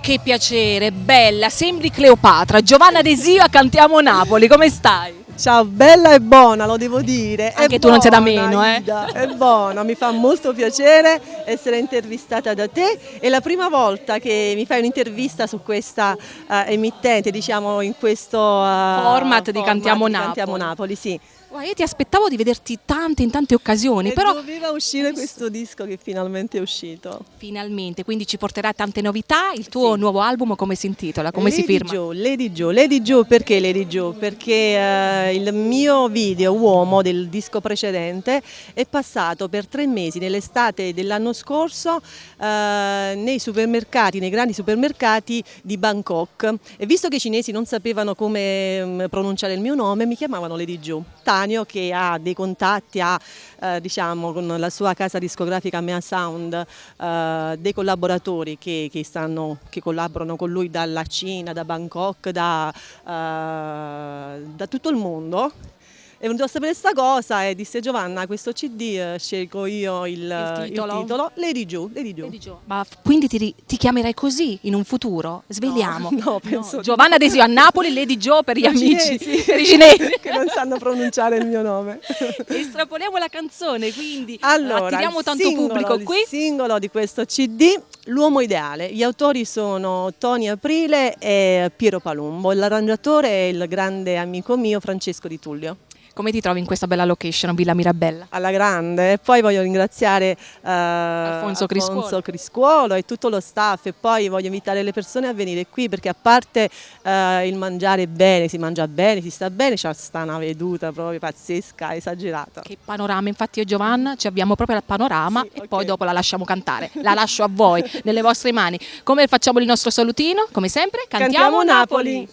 Che piacere, bella, sembri Cleopatra. Giovanna Desio a Cantiamo Napoli, come stai? Ciao, bella e buona, lo devo dire. Anche tu non sei da meno, Ida, è buona, mi fa molto piacere essere intervistata da te. È la prima volta che mi fai un'intervista su questa emittente, diciamo in questo Format di Cantiamo Napoli. Cantiamo Napoli, sì. Io ti aspettavo di vederti in tante occasioni, però doveva uscire questo disco che finalmente è uscito. finalmente, quindi ci porterà tante novità. Il tuo nuovo album come si intitola? Come si firma? Lady Joe, perché Lady Joe? Perché il mio video uomo del disco precedente è passato per 3 mesi nell'estate dell'anno scorso nei supermercati, nei grandi supermercati di Bangkok, e visto che i cinesi non sapevano come pronunciare il mio nome, mi chiamavano Lady Joe. Tanio, che ha dei contatti, diciamo, con la sua casa discografica Mea Sound, dei collaboratori che collaborano con lui dalla Cina, da Bangkok, da tutto il mondo. È venuto a sapere questa cosa e disse: Giovanna, questo CD scelgo io il titolo Lady Joe. Ma quindi ti chiamerai così in un futuro? Sveliamo. No, penso Giovanna Desio a Napoli, Lady Joe per gli amici, cinesi, per i cinesi che non sanno pronunciare il mio nome. Estrapoliamo la canzone, quindi allora, attiriamo tanto pubblico qui. Il singolo di questo CD, L'uomo ideale. Gli autori sono Tony Aprile e Piero Palumbo. L'arrangiatore è il grande amico mio Francesco Di Tullio. Come ti trovi in questa bella location, Villa Mirabella? Alla grande, e poi voglio ringraziare Alfonso Criscuolo e tutto lo staff, e poi voglio invitare le persone a venire qui, perché a parte il mangiare bene, si mangia bene, si sta bene, c'è sta una veduta proprio pazzesca, esagerata. Che panorama, infatti io e Giovanna ci abbiamo proprio il panorama, sì, e poi dopo la lasciamo cantare, la lascio a voi, nelle vostre mani. Come facciamo il nostro salutino? Come sempre, Cantiamo Napoli!